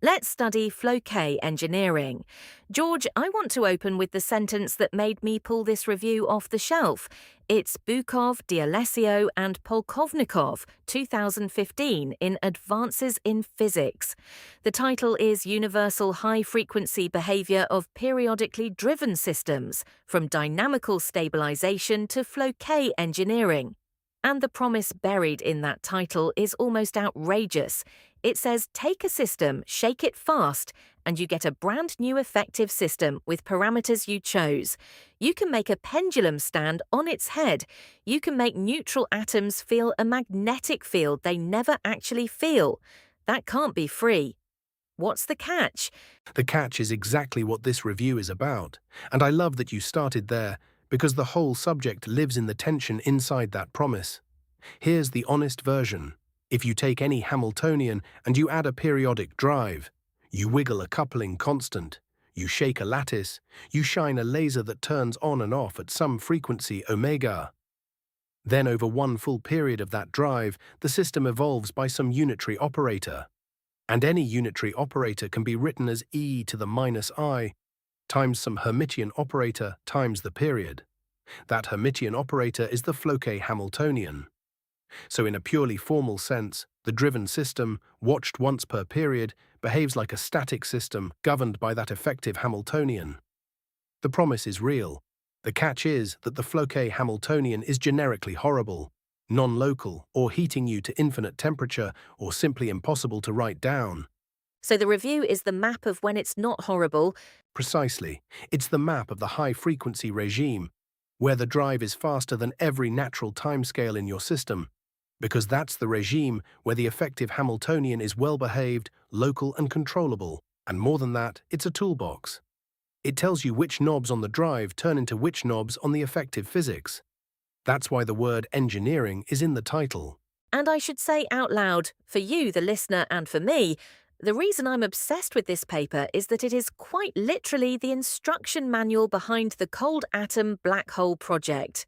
Let's study Floquet engineering. George, I want to open with the sentence that made me pull this review off the shelf. It's Bukov, D'Alessio and Polkovnikov, 2015, in Advances in Physics. The title is Universal High-Frequency Behavior of Periodically Driven Systems, from Dynamical Stabilization to Floquet Engineering. And the promise buried in that title is almost outrageous. It says take a system, shake it fast, and you get a brand new effective system with parameters you chose. You can make a pendulum stand on its head. You can make neutral atoms feel a magnetic field they never actually feel. That can't be free. What's the catch? The catch is exactly what this review is about, and I love that you started there, because the whole subject lives in the tension inside that promise. Here's the honest version. If you take any Hamiltonian and you add a periodic drive, you wiggle a coupling constant, you shake a lattice, you shine a laser that turns on and off at some frequency omega. Then over one full period of that drive, the system evolves by some unitary operator. And any unitary operator can be written as e to the minus I times some Hermitian operator times the period. That Hermitian operator is the Floquet Hamiltonian. So in a purely formal sense, the driven system, watched once per period, behaves like a static system governed by that effective Hamiltonian. The promise is real. The catch is that the Floquet Hamiltonian is generically horrible, non-local, or heating you to infinite temperature, or simply impossible to write down. So the review is the map of when it's not horrible. Precisely. It's the map of the high-frequency regime, where the drive is faster than every natural timescale in your system, because that's the regime where the effective Hamiltonian is well-behaved, local and controllable, and more than that, it's a toolbox. It tells you which knobs on the drive turn into which knobs on the effective physics. That's why the word engineering is in the title. And I should say out loud, for you, the listener, and for me, the reason I'm obsessed with this paper is that it is quite literally the instruction manual behind the cold atom black hole project.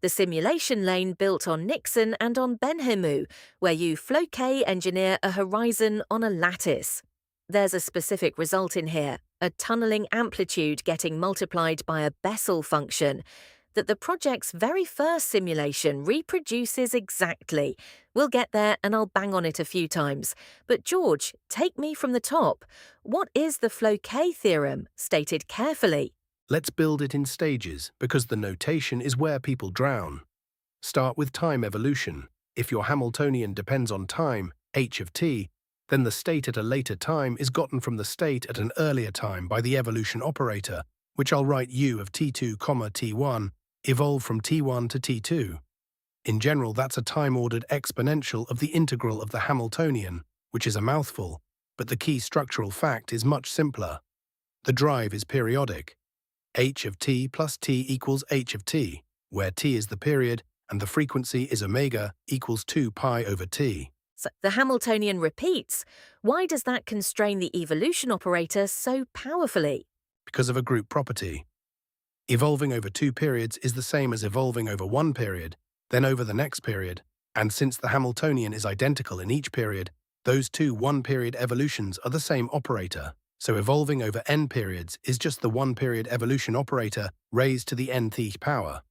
The simulation lane built on Nixon and on Benhemu, where you Floquet engineer a horizon on a lattice. There's a specific result in here, a tunneling amplitude getting multiplied by a Bessel function, that the project's very first simulation reproduces exactly. We'll get there and I'll bang on it a few times. But George, take me from the top. What is the Floquet theorem, stated carefully? Let's build it in stages, because the notation is where people drown. Start with time evolution. If your Hamiltonian depends on time, h of t, then the state at a later time is gotten from the state at an earlier time by the evolution operator, which I'll write u of t2, t1, evolve from t1 to t2. In general, that's a time-ordered exponential of the integral of the Hamiltonian, which is a mouthful, but the key structural fact is much simpler. The drive is periodic. H of t plus t equals h of t, where t is the period and the frequency is omega equals 2 pi over t. So the Hamiltonian repeats. Why does that constrain the evolution operator so powerfully? Because of a group property. Evolving over two periods is the same as evolving over one period, then over the next period, and since the Hamiltonian is identical in each period, those two one-period evolutions are the same operator, so evolving over n periods is just the one-period evolution operator raised to the nth power.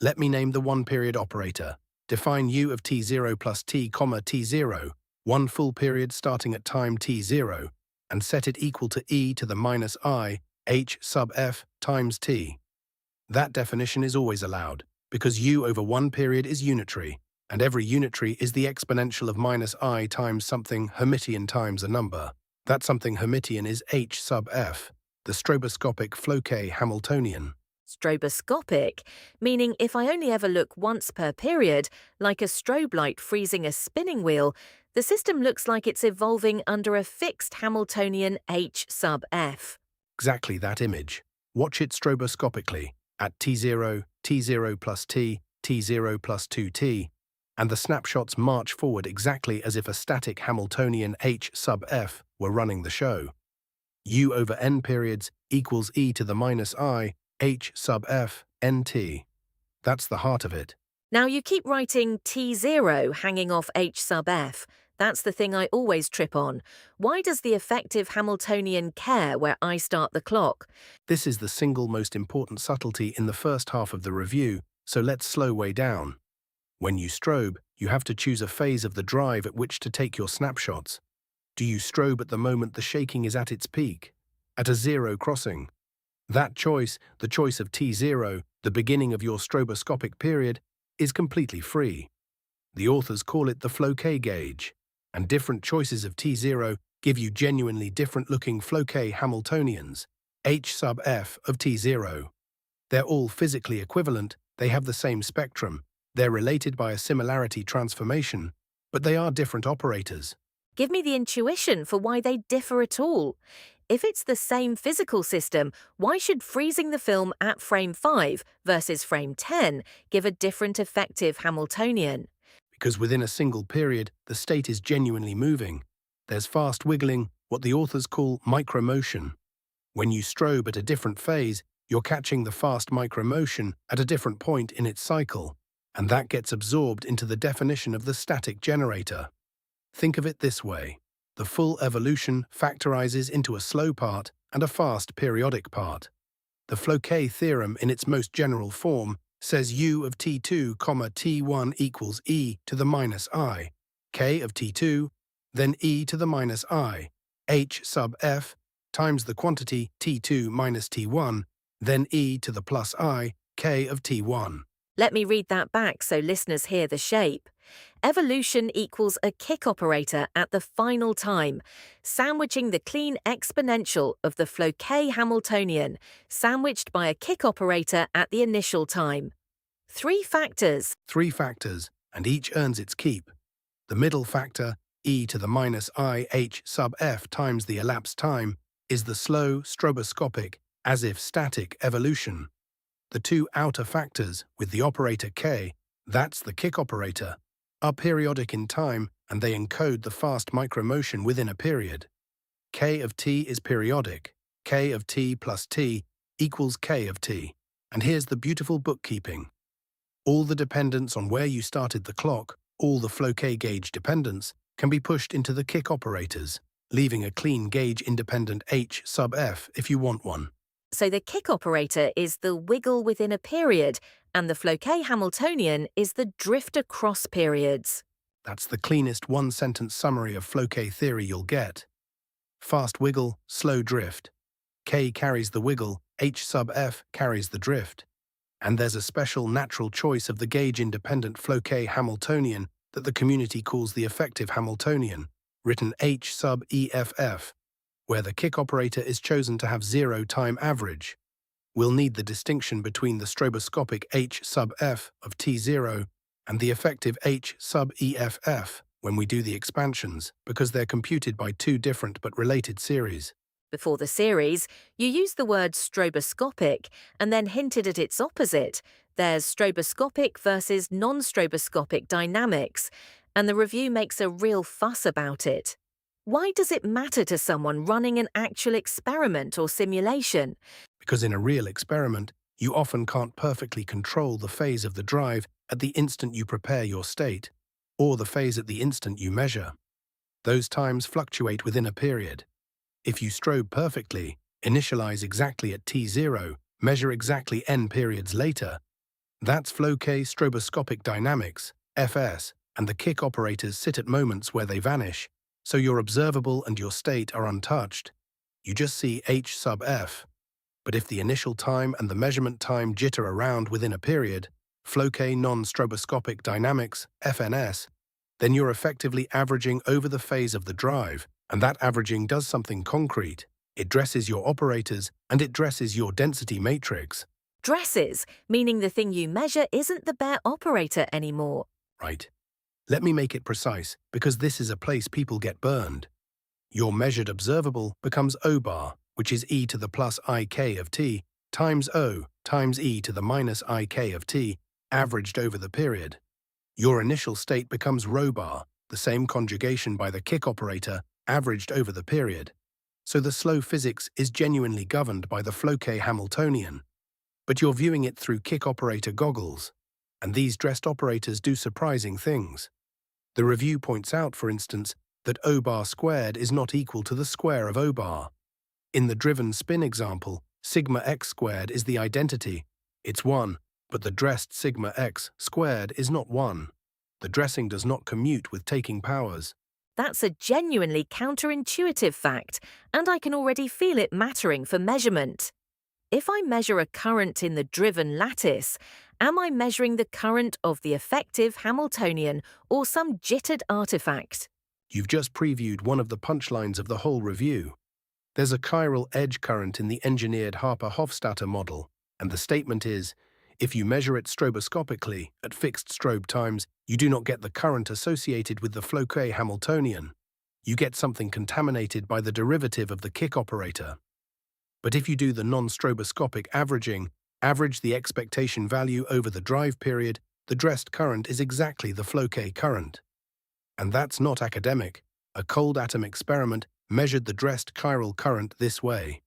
Let me name the one-period operator. Define u of t0 plus t, t0, one full period starting at time t0, and set it equal to e to the minus I, h sub f times t. That definition is always allowed, because u over one period is unitary, and every unitary is the exponential of minus I times something Hermitian times a number. That something Hermitian is h sub f, the stroboscopic Floquet Hamiltonian. Stroboscopic, meaning if I only ever look once per period, like a strobe light freezing a spinning wheel, the system looks like it's evolving under a fixed Hamiltonian h sub f. Exactly that image. Watch it stroboscopically at t0, t0 plus t, t0 plus 2t, and the snapshots march forward exactly as if a static Hamiltonian h sub f were running the show. U over n periods equals e to the minus I, h sub f, nt. That's the heart of it. Now you keep writing T0 hanging off h sub f. That's the thing I always trip on. Why does the effective Hamiltonian care where I start the clock? This is the single most important subtlety in the first half of the review, so let's slow way down. When you strobe, you have to choose a phase of the drive at which to take your snapshots. Do you strobe at the moment the shaking is at its peak? At a zero crossing? That choice, the choice of T0, the beginning of your stroboscopic period, is completely free. The authors call it the Floquet gauge, and different choices of T0 give you genuinely different-looking Floquet Hamiltonians, H sub f of T0. They're all physically equivalent, they have the same spectrum, they're related by a similarity transformation, but they are different operators. Give me the intuition for why they differ at all. If it's the same physical system, why should freezing the film at frame 5 versus frame 10 give a different effective Hamiltonian? Because within a single period, the state is genuinely moving. There's fast wiggling, what the authors call micromotion. When you strobe at a different phase, you're catching the fast micromotion at a different point in its cycle, and that gets absorbed into the definition of the static generator. Think of it this way. The full evolution factorizes into a slow part and a fast periodic part. The Floquet theorem in its most general form says U of T2, T1 equals e to the minus I, k of T2, then e to the minus I, h sub f, times the quantity T2 minus T1, then e to the plus I, k of T1. Let me read that back so listeners hear the shape. Evolution equals a kick operator at the final time, sandwiching the clean exponential of the Floquet Hamiltonian, sandwiched by a kick operator at the initial time. Three factors, and each earns its keep. The middle factor, e to the minus I h sub f times the elapsed time, is the slow, stroboscopic, as if static evolution. The two outer factors, with the operator k, that's the kick operator, are periodic in time and they encode the fast micromotion within a period. K of t is periodic. K of t plus t equals k of t. And here's the beautiful bookkeeping. All the dependence on where you started the clock, all the Floquet gauge dependence, can be pushed into the kick operators, leaving a clean gauge-independent h sub f if you want one. So the kick operator is the wiggle within a period, and the Floquet Hamiltonian is the drift across periods. That's the cleanest one-sentence summary of Floquet theory you'll get. Fast wiggle, slow drift. K carries the wiggle, h sub f carries the drift. And there's a special natural choice of the gauge-independent Floquet Hamiltonian that the community calls the effective Hamiltonian, written h sub eff, where the kick operator is chosen to have zero time average. We'll need the distinction between the stroboscopic h sub f of T0 and the effective h sub eff when we do the expansions, because they're computed by two different but related series. Before the series, you used the word stroboscopic and then hinted at its opposite. There's stroboscopic versus non-stroboscopic dynamics, and the review makes a real fuss about it. Why does it matter to someone running an actual experiment or simulation? Because in a real experiment, you often can't perfectly control the phase of the drive at the instant you prepare your state, or the phase at the instant you measure. Those times fluctuate within a period. If you strobe perfectly, initialize exactly at T0, measure exactly n periods later, that's Floquet stroboscopic dynamics, FS, and the kick operators sit at moments where they vanish, so your observable and your state are untouched. You just see h sub f. But if the initial time and the measurement time jitter around within a period, Floquet non-stroboscopic dynamics, FNS, then you're effectively averaging over the phase of the drive, and that averaging does something concrete. It dresses your operators and it dresses your density matrix. Dresses, meaning the thing you measure isn't the bare operator anymore. Right. Let me make it precise, because this is a place people get burned. Your measured observable becomes O bar, which is e to the plus ik of t, times O times e to the minus ik of t, averaged over the period. Your initial state becomes rho bar, the same conjugation by the kick operator, averaged over the period. So the slow physics is genuinely governed by the Floquet Hamiltonian. But you're viewing it through kick operator goggles, and these dressed operators do surprising things. The review points out, for instance, that O bar squared is not equal to the square of O bar. In the driven spin example, sigma x squared is the identity. It's 1, but the dressed sigma x squared is not 1. The dressing does not commute with taking powers. That's a genuinely counterintuitive fact, and I can already feel it mattering for measurement. If I measure a current in the driven lattice, am I measuring the current of the effective Hamiltonian or some jittered artifact? You've just previewed one of the punchlines of the whole review. There's a chiral edge current in the engineered Harper-Hofstadter model, and the statement is, if you measure it stroboscopically at fixed strobe times, you do not get the current associated with the Floquet Hamiltonian. You get something contaminated by the derivative of the kick operator. But if you do the non-stroboscopic averaging, average the expectation value over the drive period, the dressed current is exactly the Floquet current. And that's not academic. A cold atom experiment measured the dressed chiral current this way.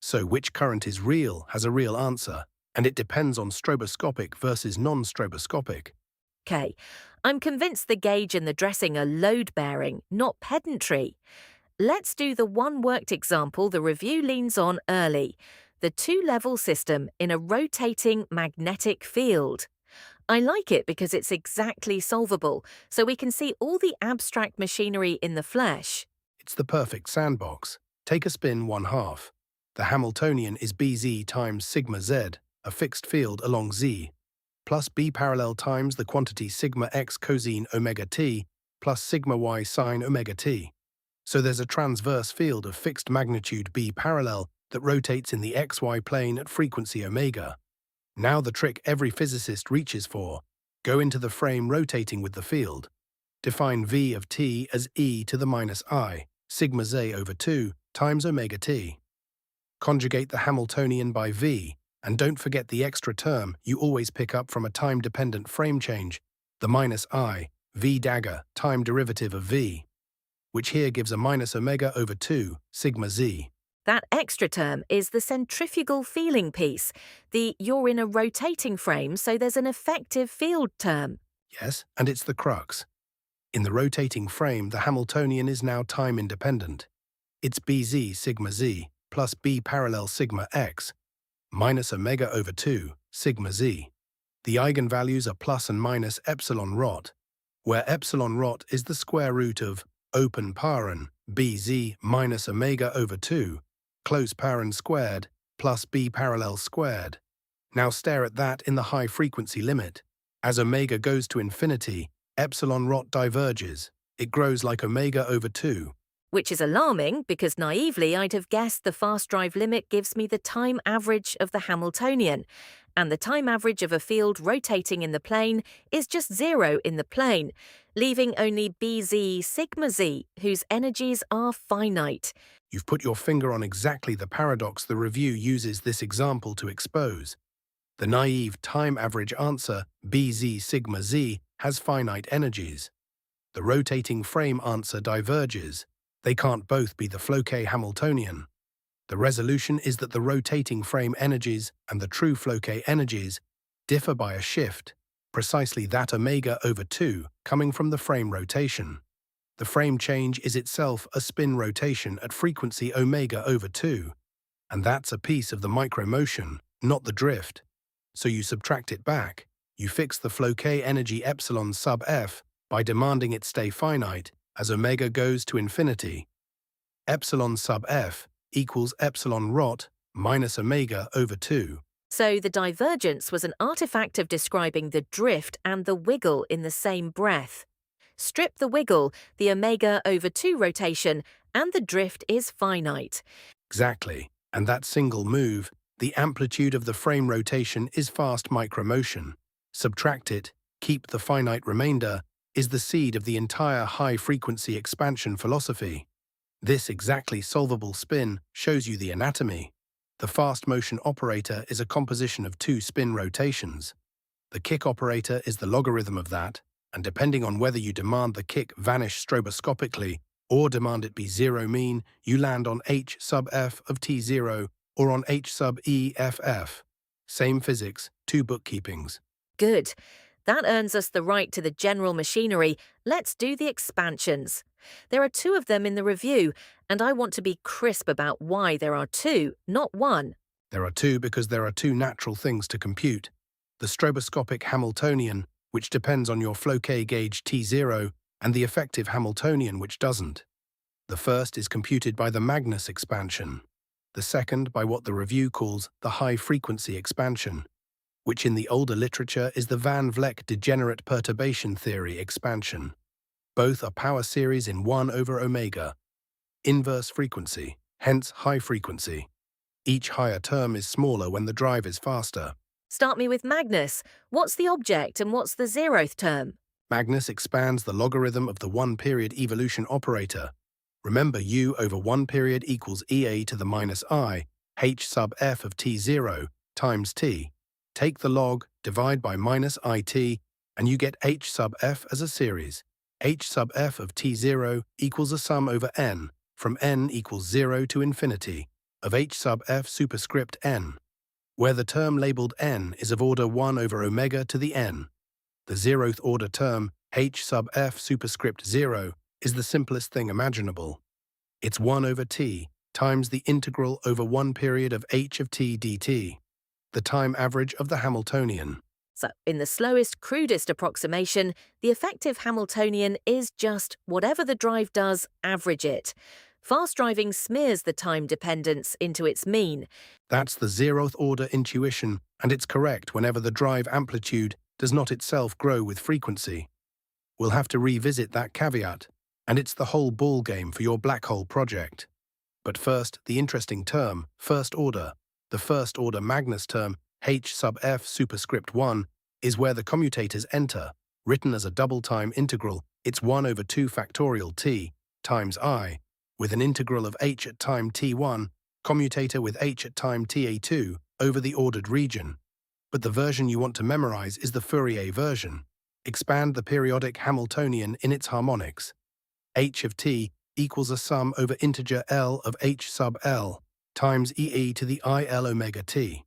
So which current is real has a real answer, and it depends on stroboscopic versus non-stroboscopic. Okay, I'm convinced the gauge and the dressing are load-bearing, not pedantry. Let's do the one-worked example the review leans on early, the two-level system in a rotating magnetic field. I like it because it's exactly solvable, so we can see all the abstract machinery in the flesh. It's the perfect sandbox. Take a spin 1/2. The Hamiltonian is Bz times sigma z, a fixed field along z, plus B parallel times the quantity sigma x cosine omega t plus sigma y sine omega t. So there's a transverse field of fixed magnitude B parallel that rotates in the xy plane at frequency omega. Now the trick every physicist reaches for. Go into the frame rotating with the field. Define V of t as e to the minus I, sigma z over 2 times omega t. Conjugate the Hamiltonian by V, and don't forget the extra term you always pick up from a time-dependent frame change, the minus I, V dagger, time derivative of V, which here gives a minus omega over 2, sigma z. That extra term is the centrifugal feeling piece, the you're in a rotating frame, so there's an effective field term. Yes, and it's the crux. In the rotating frame, the Hamiltonian is now time-independent. It's Bz sigma z plus B parallel sigma x minus omega over 2, sigma z. The eigenvalues are plus and minus epsilon rot, where epsilon rot is the square root of open paren Bz minus omega over 2, close paren squared, plus B parallel squared. Now stare at that in the high-frequency limit. As omega goes to infinity, epsilon rot diverges. It grows like omega over 2. Which is alarming because naively I'd have guessed the fast drive limit gives me the time average of the Hamiltonian, and the time average of a field rotating in the plane is just 0 in the plane, leaving only Bz sigma z, whose energies are finite. You've put your finger on exactly the paradox the review uses this example to expose. The naive time average answer, Bz sigma z, has finite energies. The rotating frame answer diverges. They can't both be the Floquet Hamiltonian. The resolution is that the rotating frame energies and the true Floquet energies differ by a shift, precisely that omega over 2 coming from the frame rotation. The frame change is itself a spin rotation at frequency omega over 2, and that's a piece of the micromotion, not the drift. So you subtract it back. You fix the Floquet energy epsilon sub f by demanding it stay finite as omega goes to infinity. Epsilon sub f equals epsilon rot minus omega over 2. So the divergence was an artifact of describing the drift and the wiggle in the same breath. Strip the wiggle, the omega over 2 rotation, and the drift is finite. Exactly, and that single move, the amplitude of the frame rotation is fast micromotion. Subtract it, keep the finite remainder, is the seed of the entire high-frequency expansion philosophy. This exactly solvable spin shows you the anatomy. The fast motion operator is a composition of 2 spin rotations. The kick operator is the logarithm of that, and depending on whether you demand the kick vanish stroboscopically or demand it be zero mean, you land on h sub f of t0 or on h sub e f f. Same physics, 2 bookkeepings. Good. That earns us the right to the general machinery. Let's do the expansions. There are two of them in the review, and I want to be crisp about why there are two, not one. There are two because there are two natural things to compute. The stroboscopic Hamiltonian, which depends on your Floquet gauge T0, and the effective Hamiltonian, which doesn't. The first is computed by the Magnus expansion. The second by what the review calls the high-frequency expansion, which in the older literature is the Van Vleck degenerate perturbation theory expansion. Both are power series in 1/omega. Inverse frequency, hence high frequency. Each higher term is smaller when the drive is faster. Start me with Magnus. What's the object and what's the zeroth term? Magnus expands the logarithm of the one-period evolution operator. Remember, u over one period equals ea to the minus I, h sub f of t0 times t. Take the log, divide by minus it, and you get h sub f as a series. H sub f of t0 equals a sum over n, from n equals 0 to infinity, of h sub f superscript n, where the term labeled n is of order 1/omega to the n. The zeroth order term, h sub f superscript 0, is the simplest thing imaginable. It's 1/t times the integral over one period of h of t dt, the time average of the Hamiltonian. So, in the slowest, crudest approximation, the effective Hamiltonian is just whatever the drive does, average it. Fast driving smears the time dependence into its mean. That's the zeroth order intuition, and it's correct whenever the drive amplitude does not itself grow with frequency. We'll have to revisit that caveat, and it's the whole ball game for your black hole project. But first, the interesting term, first order. The first order Magnus term, h sub f superscript 1, is where the commutators enter. Written as a double-time integral, it's 1/2 factorial t times I, with an integral of h at time t1, commutator with h at time ta2, over the ordered region. But the version you want to memorize is the Fourier version. Expand the periodic Hamiltonian in its harmonics. H of t equals a sum over integer L of h sub L times e to the IL omega t.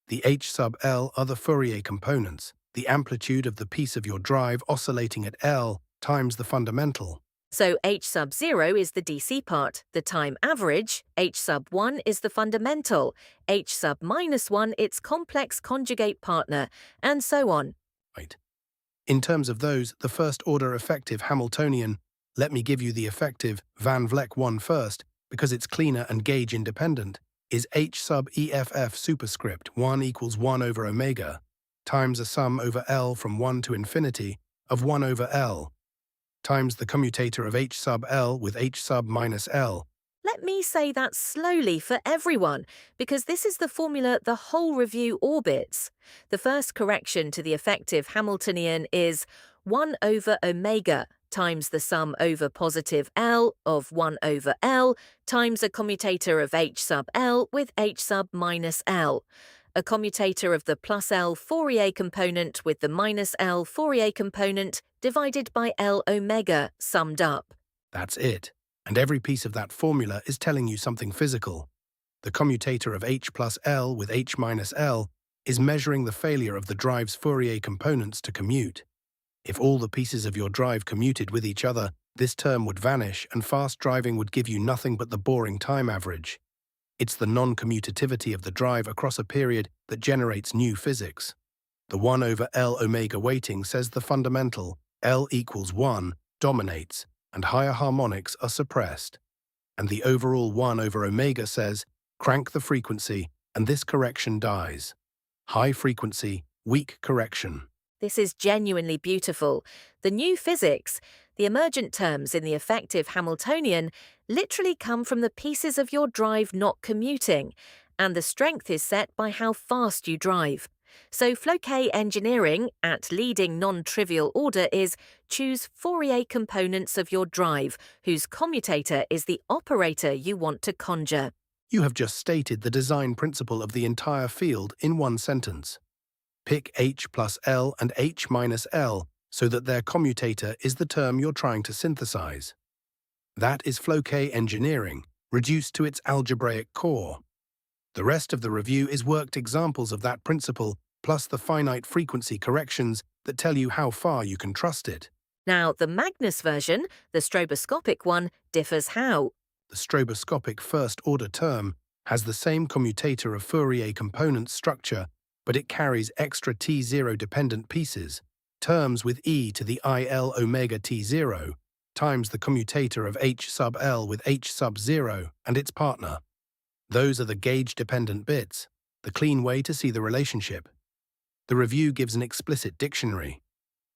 The h sub L are the Fourier components, the amplitude of the piece of your drive oscillating at L times the fundamental. So h sub 0 is the DC part, the time average, h sub 1 is the fundamental, h sub minus 1 its complex conjugate partner, and so on. Right. In terms of those, the first-order effective Hamiltonian, let me give you the effective Van Vleck one first, because it's cleaner and gauge-independent, is h sub EFF superscript 1 equals 1/omega, times a sum over L from 1 to infinity of 1/L, times the commutator of h sub L with h sub minus L. Let me say that slowly for everyone, because this is the formula the whole review orbits. The first correction to the effective Hamiltonian is 1/omega times the sum over positive L of 1/L times a commutator of h sub L with h sub minus L. A commutator of the plus L Fourier component with the minus L Fourier component divided by L omega summed up. That's it. And every piece of that formula is telling you something physical. The commutator of h plus L with h minus L is measuring the failure of the drive's Fourier components to commute. If all the pieces of your drive commuted with each other, this term would vanish and fast driving would give you nothing but the boring time average. It's the non-commutativity of the drive across a period that generates new physics. The 1/L omega weighting says the fundamental, L equals 1, dominates, and higher harmonics are suppressed. And the overall 1/omega says, crank the frequency, and this correction dies. High frequency, weak correction. This is genuinely beautiful. The new physics, the emergent terms in the effective Hamiltonian, literally come from the pieces of your drive not commuting, and the strength is set by how fast you drive. So Floquet engineering, at leading non-trivial order, is choose Fourier components of your drive, whose commutator is the operator you want to conjure. You have just stated the design principle of the entire field in one sentence. Pick h plus L and h minus L so that their commutator is the term you're trying to synthesize. That is Floquet engineering, reduced to its algebraic core. The rest of the review is worked examples of that principle, plus the finite frequency corrections that tell you how far you can trust it. Now, the Magnus version, the stroboscopic one, differs how? The stroboscopic first-order term has the same commutator of Fourier component structure, but it carries extra T0-dependent pieces, terms with e to the IL omega T0, times the commutator of H sub L with H sub 0 and its partner. Those are the gauge-dependent bits, the clean way to see the relationship. The review gives an explicit dictionary.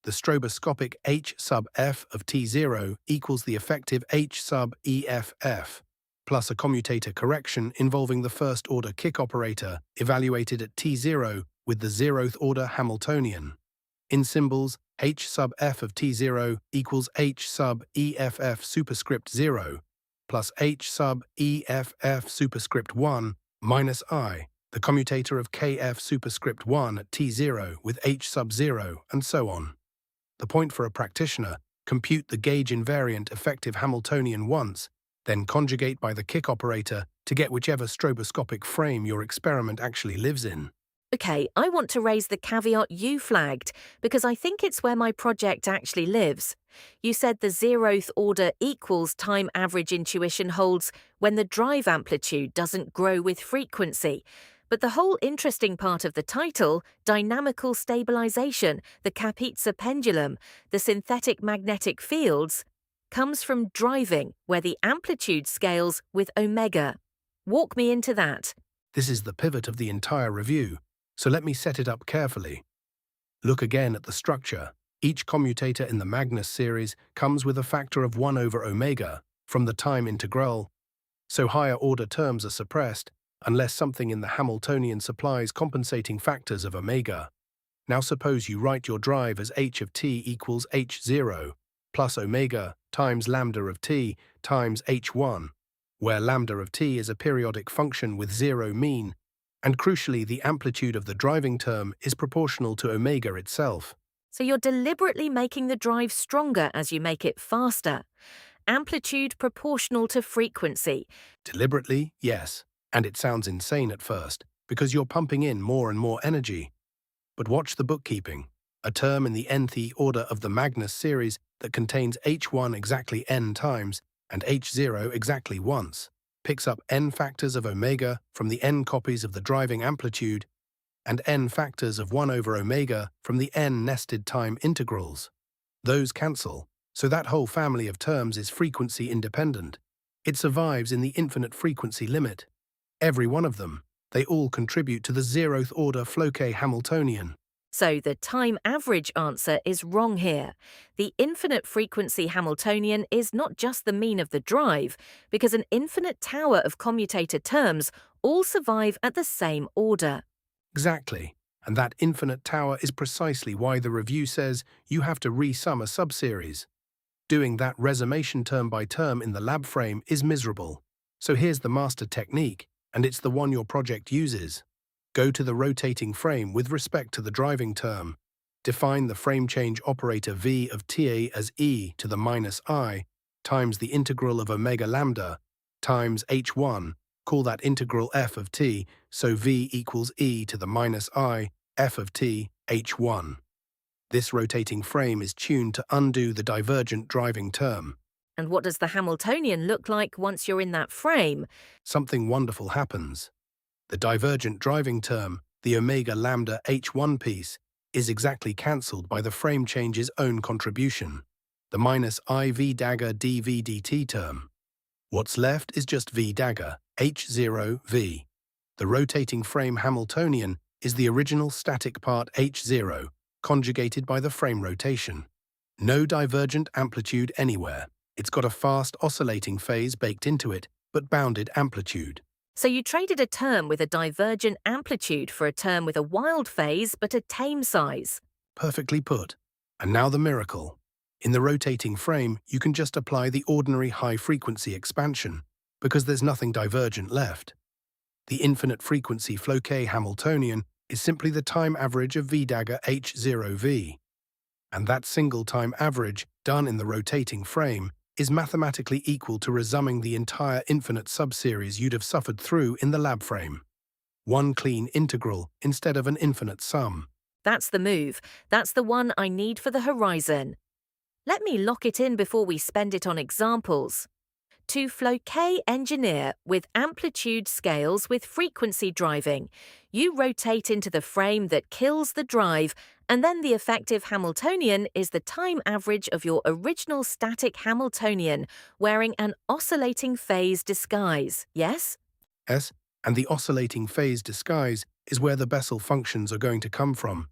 The stroboscopic H sub f of T0 equals the effective H sub EFF, plus a commutator correction involving the first-order kick operator evaluated at T0 with the zeroth-order Hamiltonian. In symbols, H sub f of T0 equals H sub EFF superscript 0, plus H sub EFF superscript 1 minus I, the commutator of KF superscript 1 at T0 with H sub 0, and so on. The point for a practitioner: compute the gauge invariant effective Hamiltonian once, then conjugate by the kick operator to get whichever stroboscopic frame your experiment actually lives in. Okay, I want to raise the caveat you flagged, because I think it's where my project actually lives. You said the zeroth order equals time average intuition holds when the drive amplitude doesn't grow with frequency. But the whole interesting part of the title, dynamical stabilization, the Kapitsa pendulum, the synthetic magnetic fields, comes from driving, where the amplitude scales with omega. Walk me into that. This is the pivot of the entire review, so let me set it up carefully. Look again at the structure. Each commutator in the Magnus series comes with a factor of 1 over omega from the time integral, so higher-order terms are suppressed unless something in the Hamiltonian supplies compensating factors of omega. Now suppose you write your drive as h of t equals h0 plus omega times lambda of t times h1, where lambda of t is a periodic function with zero mean, and crucially the amplitude of the driving term is proportional to omega itself. So you're deliberately making the drive stronger as you make it faster. Amplitude proportional to frequency. Deliberately, yes, and it sounds insane at first, because you're pumping in more and more energy. But watch the bookkeeping. A term in the nth order of the Magnus series that contains h1 exactly n times and h0 exactly once picks up n factors of omega from the n copies of the driving amplitude and n factors of 1 over omega from the n nested time integrals. Those cancel, so that whole family of terms is frequency independent. It survives in the infinite frequency limit. Every one of them. They all contribute to the zeroth order Floquet Hamiltonian. So the time average answer is wrong here. The infinite frequency Hamiltonian is not just the mean of the drive, because an infinite tower of commutator terms all survive at the same order. Exactly. And that infinite tower is precisely why the review says you have to resum a subseries. Doing that resumation term by term in the lab frame is miserable. So here's the master technique, and it's the one your project uses. Go to the rotating frame with respect to the driving term. Define the frame change operator v of ta as e to the minus I times the integral of omega lambda times h1. Call that integral f of t, so v equals e to the minus I f of t h1. This rotating frame is tuned to undo the divergent driving term. And what does the Hamiltonian look like once you're in that frame? Something wonderful happens. The divergent driving term, the omega lambda h1 piece, is exactly cancelled by the frame change's own contribution, the minus IV dagger dv dt term. What's left is just v dagger, h0 v. The rotating frame Hamiltonian is the original static part h0, conjugated by the frame rotation. No divergent amplitude anywhere. It's got a fast oscillating phase baked into it, but bounded amplitude. So you traded a term with a divergent amplitude for a term with a wild phase but a tame size. Perfectly put. And now the miracle. In the rotating frame, you can just apply the ordinary high-frequency expansion, because there's nothing divergent left. The infinite frequency Floquet Hamiltonian is simply the time average of v dagger h0v. And that single time average, done in the rotating frame, is mathematically equal to resumming the entire infinite subseries you'd have suffered through in the lab frame. One clean integral instead of an infinite sum. That's the move. That's the one I need for the horizon. Let me lock it in before we spend it on examples. To Floquet engineer with amplitude scales with frequency driving, you rotate into the frame that kills the drive, and then the effective Hamiltonian is the time average of your original static Hamiltonian wearing an oscillating phase disguise, yes? Yes, and the oscillating phase disguise is where the Bessel functions are going to come from,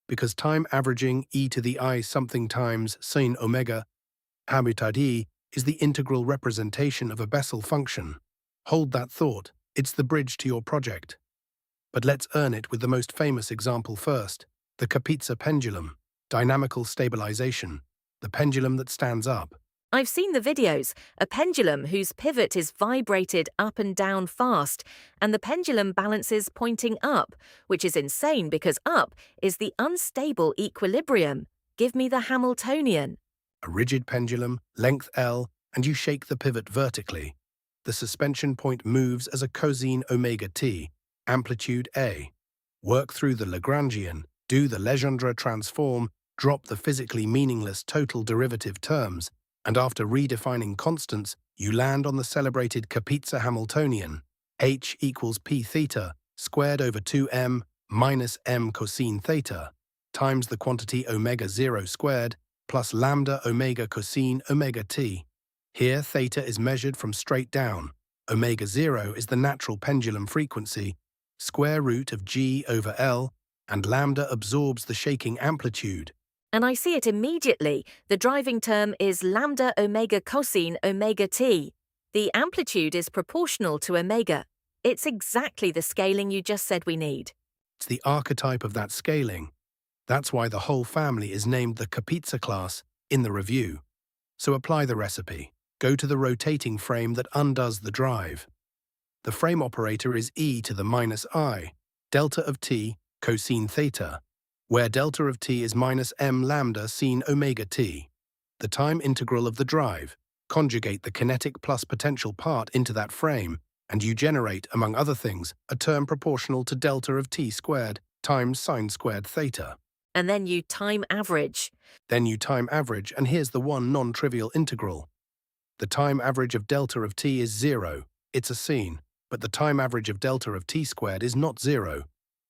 because time averaging e to the I something times sin omega habitat e is the integral representation of a Bessel function. Hold that thought, it's the bridge to your project. But let's earn it with the most famous example first, the Kapitsa pendulum, dynamical stabilization, the pendulum that stands up. I've seen the videos, a pendulum whose pivot is vibrated up and down fast, and the pendulum balances pointing up, which is insane because up is the unstable equilibrium. Give me the Hamiltonian. A rigid pendulum, length L, and you shake the pivot vertically. The suspension point moves as a cosine omega t, amplitude A. Work through the Lagrangian, do the Legendre transform, drop the physically meaningless total derivative terms, and after redefining constants, you land on the celebrated Kapitsa Hamiltonian, h equals p theta squared over 2m minus m cosine theta, times the quantity omega 0 squared, plus lambda omega cosine omega t. Here, theta is measured from straight down. Omega 0 is the natural pendulum frequency, square root of g over L, and lambda absorbs the shaking amplitude. And I see it immediately. The driving term is lambda omega cosine omega t. The amplitude is proportional to omega. It's exactly the scaling you just said we need. It's the archetype of that scaling. That's why the whole family is named the Kapitsa class in the review. So apply the recipe. Go to the rotating frame that undoes the drive. The frame operator is e to the minus I, delta of t, cosine theta, where delta of t is minus m lambda sine omega t. The time integral of the drive. Conjugate the kinetic plus potential part into that frame, and you generate, among other things, a term proportional to delta of t squared times sine squared theta. And then you time average. Then you time average, and here's the one non-trivial integral. The time average of delta of t is 0. It's a sine, but the time average of delta of t squared is not 0.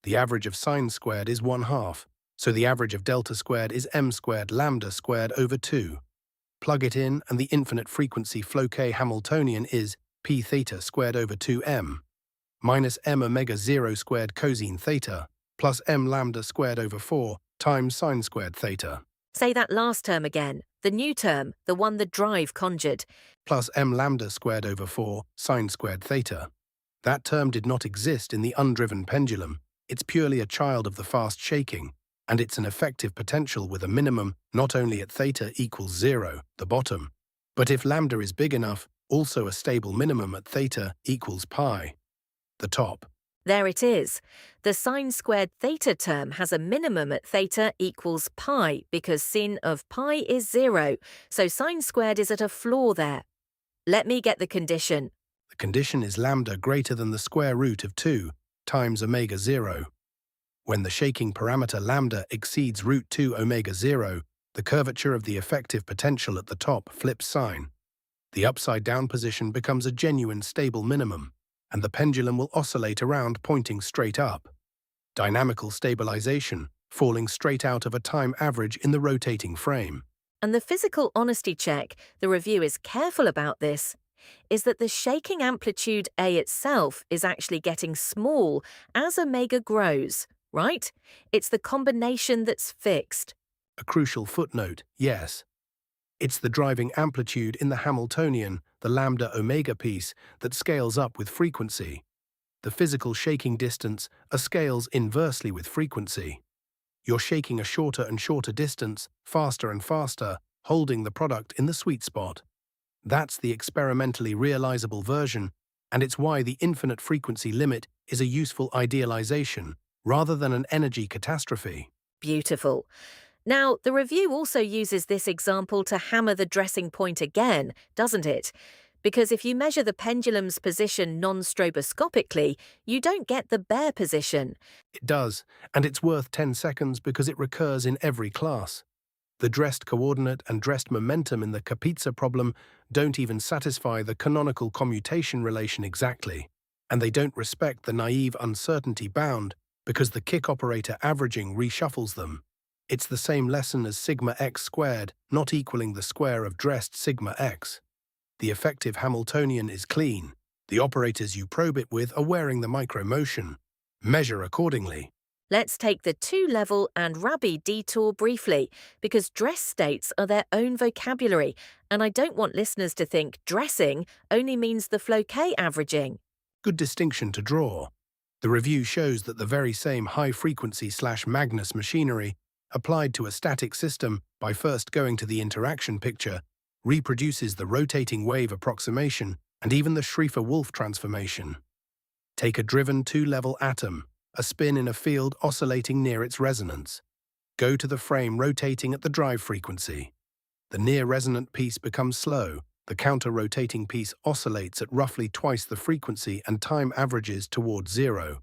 The average of sine squared is 1/2, so the average of delta squared is m squared lambda squared over 2. Plug it in, and the infinite frequency Floquet Hamiltonian is p theta squared over 2m, minus m omega 0 squared cosine theta, plus m lambda squared over 4 times sine squared theta. Say that last term again, the new term, the one the drive conjured. Plus m lambda squared over 4 sine squared theta. That term did not exist in the undriven pendulum. It's purely a child of the fast shaking, and it's an effective potential with a minimum not only at theta equals 0, the bottom, but if lambda is big enough, also a stable minimum at theta equals pi, the top. There it is. The sine squared theta term has a minimum at theta equals pi because sin of pi is 0, so sine squared is at a floor there. Let me get the condition. The condition is lambda greater than the square root of 2 times omega 0. When the shaking parameter lambda exceeds root 2 omega 0, the curvature of the effective potential at the top flips sign. The upside-down position becomes a genuine stable minimum, and the pendulum will oscillate around pointing straight up. Dynamical stabilization, falling straight out of a time average in the rotating frame. And the physical honesty check, the review is careful about this, is that the shaking amplitude A itself is actually getting small as omega grows, right? It's the combination that's fixed. A crucial footnote, yes. It's the driving amplitude in the Hamiltonian, the lambda omega piece, that scales up with frequency. The physical shaking distance scales inversely with frequency. You're shaking a shorter and shorter distance, faster and faster, holding the product in the sweet spot. That's the experimentally realizable version, and it's why the infinite frequency limit is a useful idealization, rather than an energy catastrophe. Beautiful. Now, the review also uses this example to hammer the dressing point again, doesn't it? Because if you measure the pendulum's position non-stroboscopically, you don't get the bare position. It does, and it's worth 10 seconds because it recurs in every class. The dressed coordinate and dressed momentum in the Kapitsa problem don't even satisfy the canonical commutation relation exactly, and they don't respect the naive uncertainty bound because the kick operator averaging reshuffles them. It's the same lesson as sigma x squared not equaling the square of dressed sigma x. The effective Hamiltonian is clean. The operators you probe it with are wearing the micromotion. Measure accordingly. Let's take the two-level and Rabi detour briefly, because dress states are their own vocabulary, and I don't want listeners to think dressing only means the Floquet averaging. Good distinction to draw. The review shows that the very same high-frequency/Magnus machinery applied to a static system by first going to the interaction picture reproduces the rotating wave approximation and even the Schrieffer-Wolff transformation. Take a driven two-level atom, a spin in a field oscillating near its resonance. Go to the frame rotating at the drive frequency. The near-resonant piece becomes slow. The counter-rotating piece oscillates at roughly twice the frequency and time averages towards zero.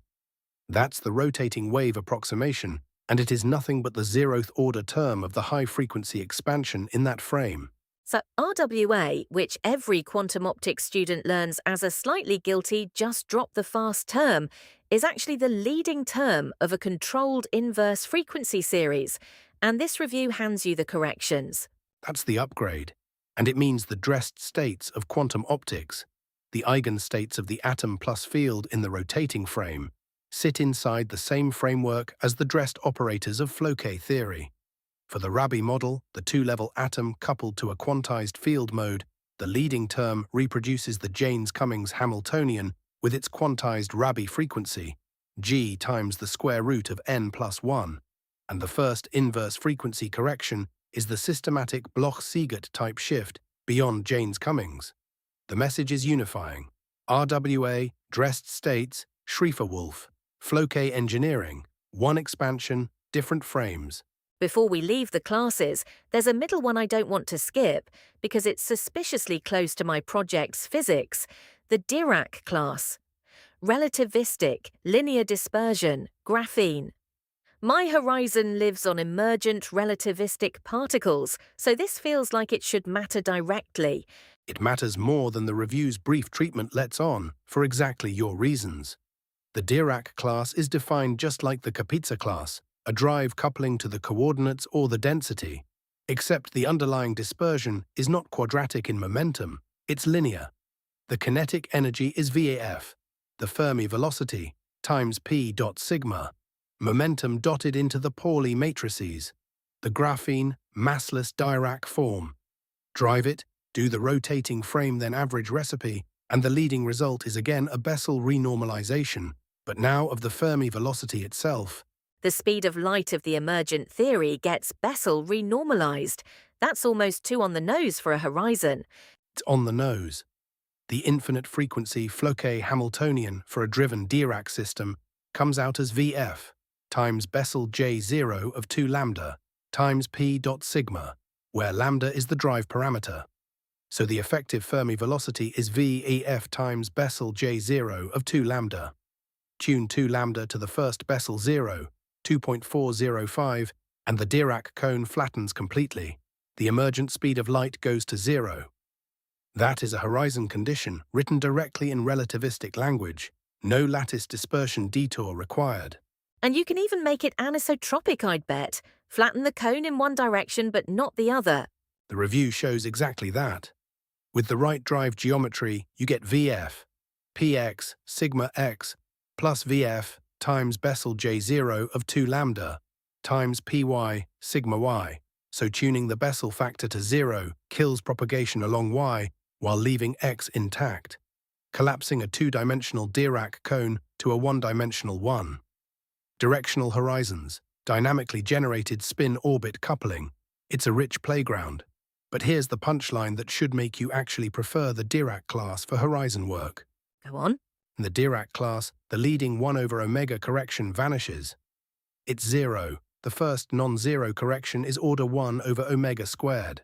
That's the rotating wave approximation, and it is nothing but the zeroth order term of the high-frequency expansion in that frame. So RWA, which every quantum optics student learns as a slightly guilty just drop the fast term, is actually the leading term of a controlled inverse frequency series, and this review hands you the corrections. That's the upgrade, and it means the dressed states of quantum optics, the eigenstates of the atom plus field in the rotating frame, sit inside the same framework as the dressed operators of Floquet theory. For the Rabi model, the two-level atom coupled to a quantized field mode, the leading term reproduces the Jaynes-Cummings Hamiltonian with its quantized Rabi frequency, g times the square root of n plus 1, and the first inverse frequency correction is the systematic Bloch-Siegert type shift beyond Jaynes-Cummings. The message is unifying. RWA, dressed states, Schrieffer-Wolff, Floquet engineering, one expansion, different frames. Before we leave the classes, there's a middle one I don't want to skip because it's suspiciously close to my project's physics, the Dirac class. Relativistic, linear dispersion, graphene. My horizon lives on emergent relativistic particles, so this feels like it should matter directly. It matters more than the review's brief treatment lets on, for exactly your reasons. The Dirac class is defined just like the Kapitsa class, a drive coupling to the coordinates or the density, except the underlying dispersion is not quadratic in momentum, it's linear. The kinetic energy is VAF, the Fermi velocity, times P dot sigma, momentum dotted into the Pauli matrices, the graphene, massless Dirac form. Drive it, do the rotating frame then average recipe, and the leading result is again a Bessel renormalization, but now of the Fermi velocity itself. The speed of light of the emergent theory gets Bessel renormalized. That's almost too on the nose for a horizon. It's on the nose. The infinite frequency Floquet Hamiltonian for a driven Dirac system comes out as VF times Bessel J0 of 2 lambda times P dot sigma, where lambda is the drive parameter. So the effective Fermi velocity is VEF times Bessel J0 of 2 lambda. Tune 2 lambda to the first Bessel 0, 2.405, and the Dirac cone flattens completely. The emergent speed of light goes to 0. That is a horizon condition written directly in relativistic language. No lattice dispersion detour required. And you can even make it anisotropic, I'd bet. Flatten the cone in one direction but not the other. The review shows exactly that. With the right drive geometry, you get VF, Px, sigma x, plus VF times Bessel J0 of 2 lambda times Py, sigma y. So tuning the Bessel factor to 0 kills propagation along y while leaving x intact, collapsing a two-dimensional Dirac cone to a one-dimensional one. Directional horizons, dynamically generated spin-orbit coupling. It's a rich playground. But here's the punchline that should make you actually prefer the Dirac class for horizon work. Go on. In the Dirac class, the leading 1 over omega correction vanishes. It's 0. The first non-zero correction is order 1 over omega squared.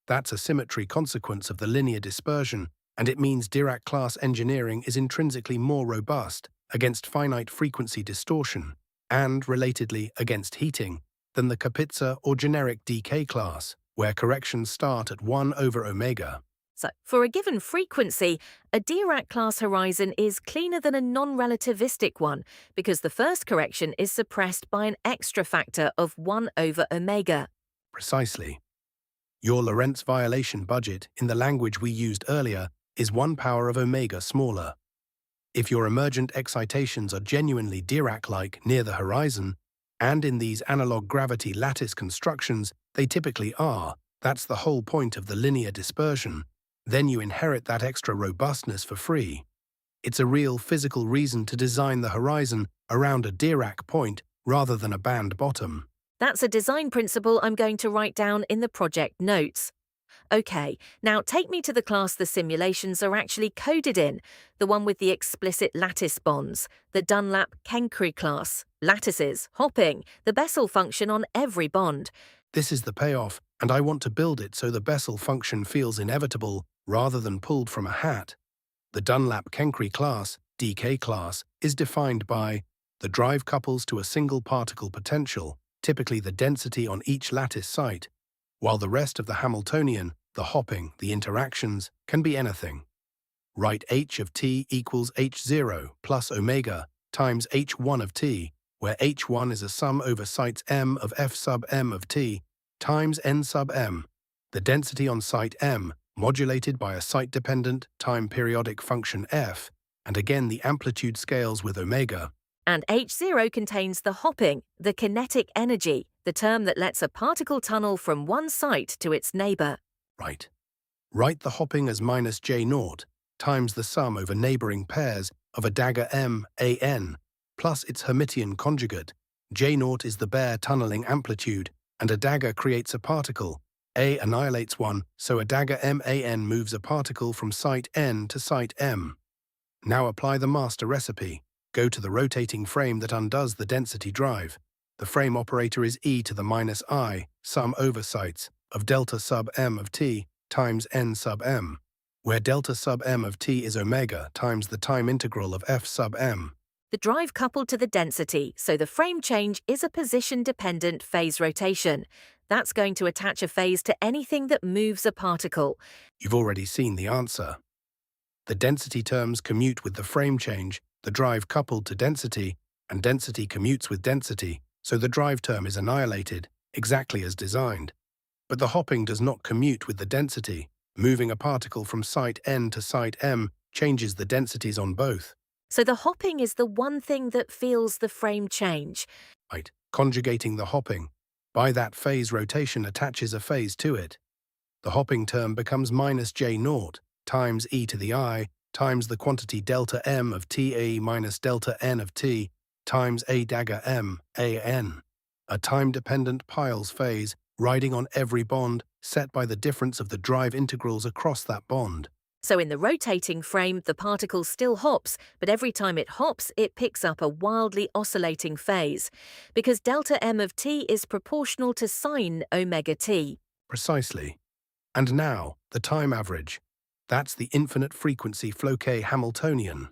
That's a symmetry consequence of the linear dispersion, and it means Dirac-class engineering is intrinsically more robust against finite frequency distortion and, relatedly, against heating than the Kapitsa or generic DK class, where corrections start at 1 over omega. So, for a given frequency, a Dirac-class horizon is cleaner than a non-relativistic one because the first correction is suppressed by an extra factor of 1 over omega. Precisely. Your Lorentz violation budget, in the language we used earlier, is 1 power of omega smaller. If your emergent excitations are genuinely Dirac-like near the horizon, and in these analog gravity lattice constructions they typically are, that's the whole point of the linear dispersion, then you inherit that extra robustness for free. It's a real physical reason to design the horizon around a Dirac point rather than a band bottom. That's a design principle I'm going to write down in the project notes. Okay, now take me to the class the simulations are actually coded in, the one with the explicit lattice bonds, the Dunlap-Kenkre class, lattices, hopping, the Bessel function on every bond. This is the payoff, and I want to build it so the Bessel function feels inevitable rather than pulled from a hat. The Dunlap-Kenkre class, DK class, is defined by the drive couples to a single particle potential, typically the density on each lattice site, while the rest of the Hamiltonian, the hopping, the interactions, can be anything. Write h of t equals h0 plus omega times h1 of t, where h1 is a sum over sites m of f sub m of t times n sub m, the density on site m, modulated by a site-dependent time-periodic function f, and again the amplitude scales with omega. And h0 contains the hopping, the kinetic energy, the term that lets a particle tunnel from one site to its neighbor. Right. Write the hopping as minus J0 times the sum over neighboring pairs of a dagger m, an, plus its Hermitian conjugate. J0 is the bare tunneling amplitude, and a dagger creates a particle. A annihilates one, so a dagger man moves a particle from site n to site m. Now apply the master recipe. Go to the rotating frame that undoes the density drive. The frame operator is e to the minus I, sum over sites, of delta sub m of t times n sub m, where delta sub m of t is omega times the time integral of f sub m. The drive coupled to the density, so the frame change is a position-dependent phase rotation. That's going to attach a phase to anything that moves a particle. You've already seen the answer. The density terms commute with the frame change, the drive coupled to density, and density commutes with density, so the drive term is annihilated, exactly as designed. But the hopping does not commute with the density. Moving a particle from site n to site m changes the densities on both. So the hopping is the one thing that feels the frame change. Right, conjugating the hopping. By that phase rotation attaches a phase to it. The hopping term becomes minus J0 times e to the I times the quantity delta m of Ta minus delta n of t times a dagger m, an. A time-dependent Piles phase riding on every bond set by the difference of the drive integrals across that bond. So in the rotating frame, the particle still hops, but every time it hops, it picks up a wildly oscillating phase, because delta m of t is proportional to sine omega t. Precisely. And now, the time average. That's the infinite frequency Floquet Hamiltonian.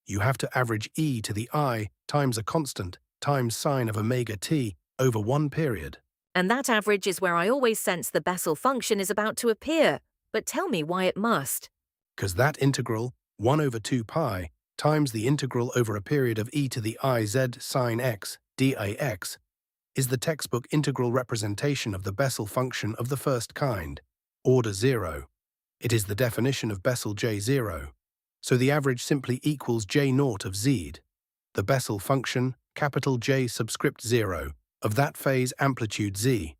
You have to average e to the I times a constant times sine of omega t over one period. And that average is where I always sense the Bessel function is about to appear. But tell me why it must. Because that integral, 1 over 2 pi, times the integral over a period of e to the I z sine x dx, is the textbook integral representation of the Bessel function of the first kind, order 0. It is the definition of Bessel J0. So the average simply equals J0 of z. The Bessel function, capital J subscript 0, of that phase amplitude z.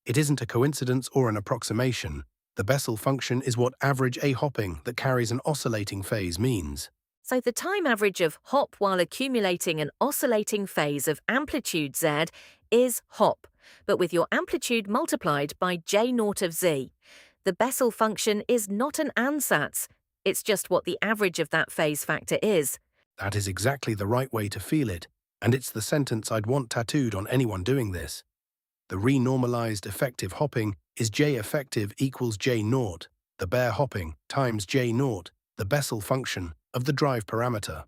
It isn't a coincidence or an approximation. The Bessel function is what average A hopping that carries an oscillating phase means. So the time average of hop while accumulating an oscillating phase of amplitude z is hop, but with your amplitude multiplied by J0 of z. The Bessel function is not an ansatz. It's just what the average of that phase factor is. That is exactly the right way to feel it, and it's the sentence I'd want tattooed on anyone doing this. The renormalized effective hopping is J effective equals J0, the Bear hopping times J0, the Bessel function of the drive parameter.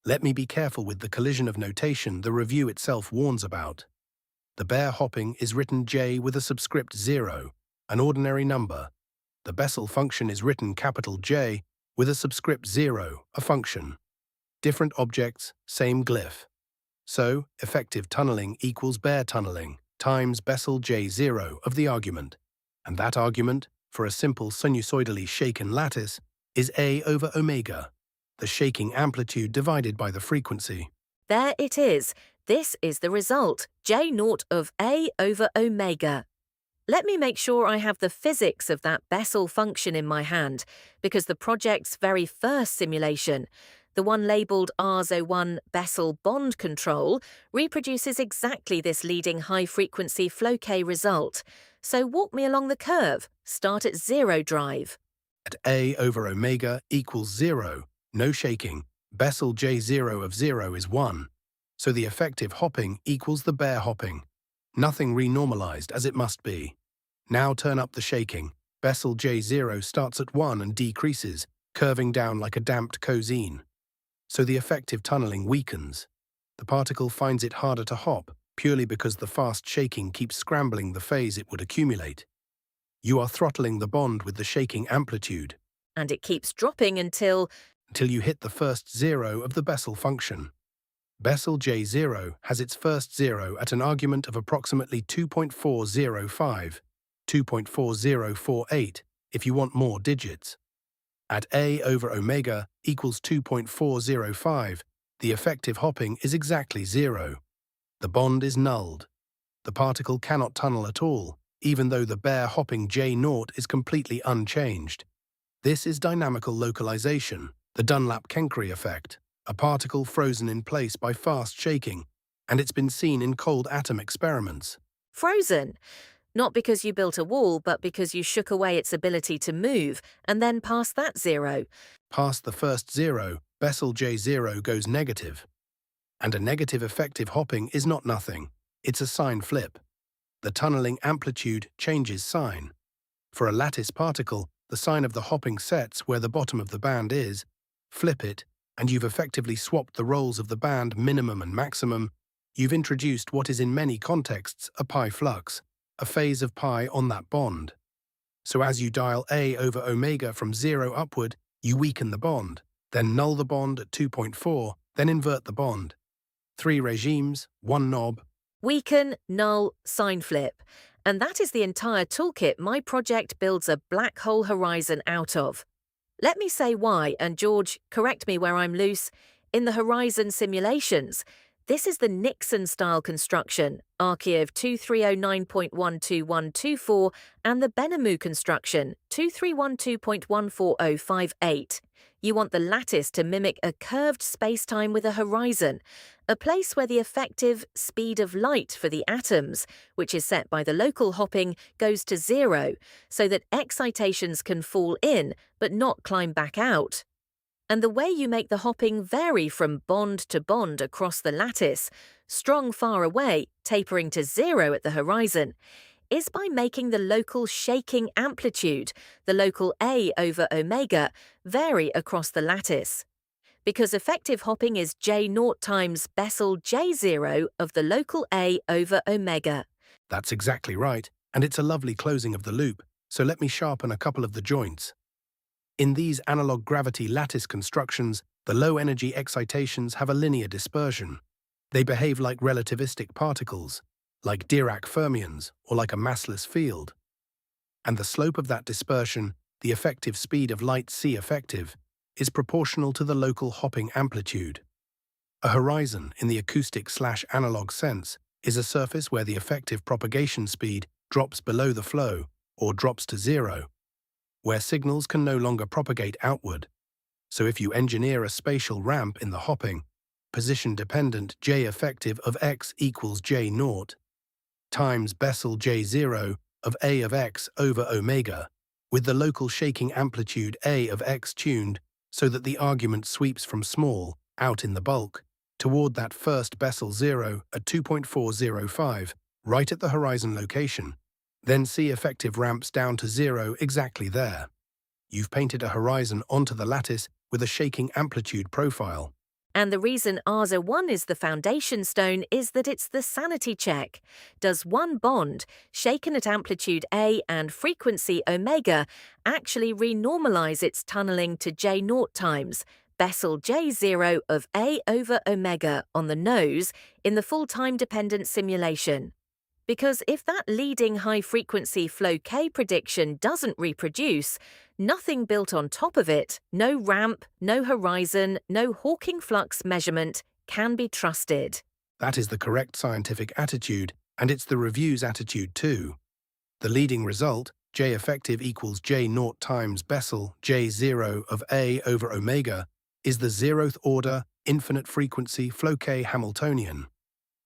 Let me be careful with the collision of notation the review itself warns about. The Bear hopping is written J with a subscript 0, an ordinary number. The Bessel function is written capital J with a subscript 0, a function. Different objects, same glyph. So, effective tunneling equals Bear tunneling times Bessel J0 of the argument. And that argument, for a simple sinusoidally shaken lattice, is A over omega, the shaking amplitude divided by the frequency. There it is. This is the result, J0 of A over omega. Let me make sure I have the physics of that Bessel function in my hand, because the project's very first simulation, the one labelled RS01 Bessel bond control, reproduces exactly this leading high-frequency Floquet result. So walk me along the curve. Start at 0 drive. At A over omega equals 0, no shaking, Bessel J0 of 0 is 1. So the effective hopping equals the Bear hopping. Nothing renormalized as it must be. Now turn up the shaking. Bessel J0 starts at 1 and decreases, curving down like a damped cosine. So the effective tunneling weakens. The particle finds it harder to hop, purely because the fast shaking keeps scrambling the phase it would accumulate. You are throttling the bond with the shaking amplitude. And it keeps dropping until you hit the first 0 of the Bessel function. Bessel J0 has its first 0 at an argument of approximately 2.405, 2.4048 if you want more digits. At A over omega equals 2.405, the effective hopping is exactly 0. The bond is nulled. The particle cannot tunnel at all, even though the Bear hopping J0 is completely unchanged. This is dynamical localization, the Dunlap-Kenkre effect, a particle frozen in place by fast shaking, and it's been seen in cold atom experiments. frozen. Not because you built a wall, but because you shook away its ability to move, and then past that 0. Past the first 0, Bessel J0 goes negative. And a negative effective hopping is not nothing, it's a sign flip. The tunneling amplitude changes sign. For a lattice particle, the sign of the hopping sets where the bottom of the band is. Flip it, and you've effectively swapped the roles of the band minimum and maximum. You've introduced what is in many contexts a pi flux, a phase of pi on that bond. So as you dial A over omega from 0 upward, you weaken the bond, then null the bond at 2.4, then invert the bond. 3 regimes, 1 knob. Weaken, null, sign flip. And that is the entire toolkit my project builds a black hole horizon out of. Let me say why, and George, correct me where I'm loose. In the horizon simulations, this is the Nixon-style construction, Archive 2309.12124, and the Benamou construction, 2312.14058. You want the lattice to mimic a curved spacetime with a horizon, a place where the effective speed of light for the atoms, which is set by the local hopping, goes to 0, so that excitations can fall in but not climb back out. And the way you make the hopping vary from bond to bond across the lattice, strong far away, tapering to 0 at the horizon, is by making the local shaking amplitude, the local A over omega, vary across the lattice. Because effective hopping is J0 times Bessel J0 of the local A over omega. That's exactly right, and it's a lovely closing of the loop, so let me sharpen a couple of the joints. In these analog gravity lattice constructions, the low-energy excitations have a linear dispersion. They behave like relativistic particles, like Dirac fermions, or like a massless field. And the slope of that dispersion, the effective speed of light C effective, is proportional to the local hopping amplitude. A horizon, in the acoustic/analog sense, is a surface where the effective propagation speed drops below the flow, or drops to 0, where signals can no longer propagate outward. So if you engineer a spatial ramp in the hopping, position-dependent J effective of x equals J0 times Bessel J0 of A of x over omega, with the local shaking amplitude A of x tuned so that the argument sweeps from small, out in the bulk, toward that first Bessel 0 at 2.405, right at the horizon location. Then C effective ramps down to 0 exactly there. You've painted a horizon onto the lattice with a shaking amplitude profile. And the reason Arza1 is the foundation stone is that it's the sanity check. Does one bond, shaken at amplitude A and frequency omega, actually renormalize its tunneling to J0 times, Bessel J0 of A over omega on the nose in the full time-dependent simulation? Because if that leading high-frequency Floquet prediction doesn't reproduce, nothing built on top of it, no ramp, no horizon, no Hawking flux measurement, can be trusted. That is the correct scientific attitude, and it's the review's attitude too. The leading result, J effective equals J0 times Bessel J0 of A over omega, is the 0th order, infinite frequency Floquet Hamiltonian.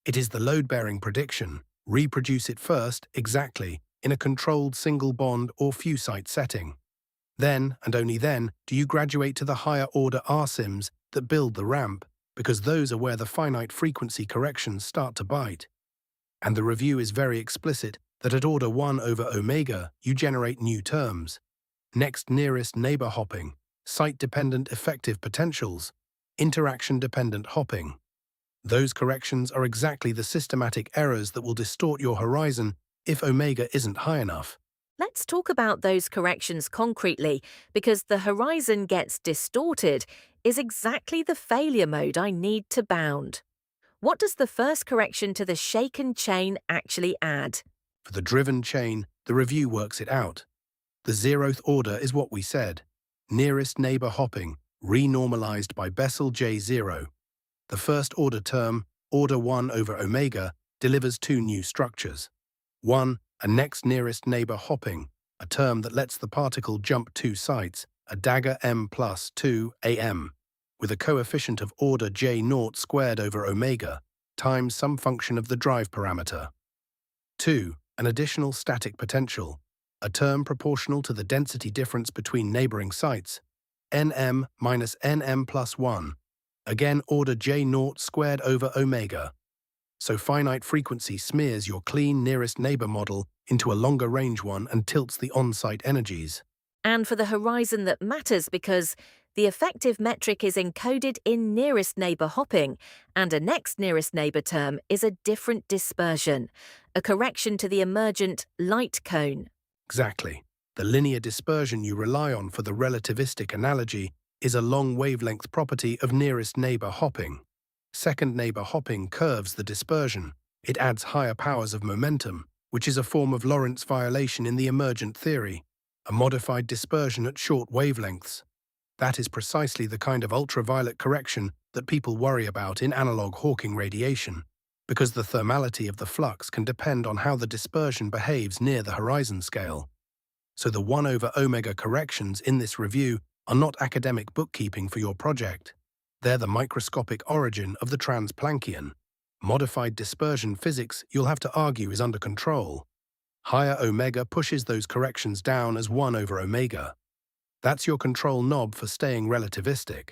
It is the load-bearing prediction. Reproduce it first, exactly, in a controlled single bond or few site setting. Then, and only then, do you graduate to the higher order RSIMs that build the ramp, because those are where the finite frequency corrections start to bite. And the review is very explicit that at order 1 over omega, you generate new terms. Next nearest neighbor hopping, site-dependent effective potentials, interaction-dependent hopping. Those corrections are exactly the systematic errors that will distort your horizon if omega isn't high enough. Let's talk about those corrections concretely, because the horizon gets distorted is exactly the failure mode I need to bound. What does the first correction to the shaken chain actually add? For the driven chain, the review works it out. The 0th order is what we said. Nearest neighbor hopping, renormalized by Bessel J0. The first order term, order 1 over omega, delivers two new structures. One, a next nearest neighbor hopping, a term that lets the particle jump two sites, a dagger m plus 2 am, with a coefficient of order J0 squared over omega, times some function of the drive parameter. 2, an additional static potential, a term proportional to the density difference between neighboring sites, nm minus nm plus 1, again order J0 squared over omega. So finite frequency smears your clean nearest neighbor model into a longer range one and tilts the on-site energies. And for the horizon that matters, because the effective metric is encoded in nearest neighbor hopping, and a next nearest neighbor term is a different dispersion, a correction to the emergent light cone. Exactly. The linear dispersion you rely on for the relativistic analogy is a long wavelength property of nearest neighbor hopping. Second neighbor hopping curves the dispersion. It adds higher powers of momentum, which is a form of Lorentz violation in the emergent theory, a modified dispersion at short wavelengths. That is precisely the kind of ultraviolet correction that people worry about in analog Hawking radiation, because the thermality of the flux can depend on how the dispersion behaves near the horizon scale. So the 1 over omega corrections in this review are not academic bookkeeping for your project. They're the microscopic origin of the Transplanckian. Modified dispersion physics, you'll have to argue, is under control. Higher omega pushes those corrections down as 1 over omega. That's your control knob for staying relativistic.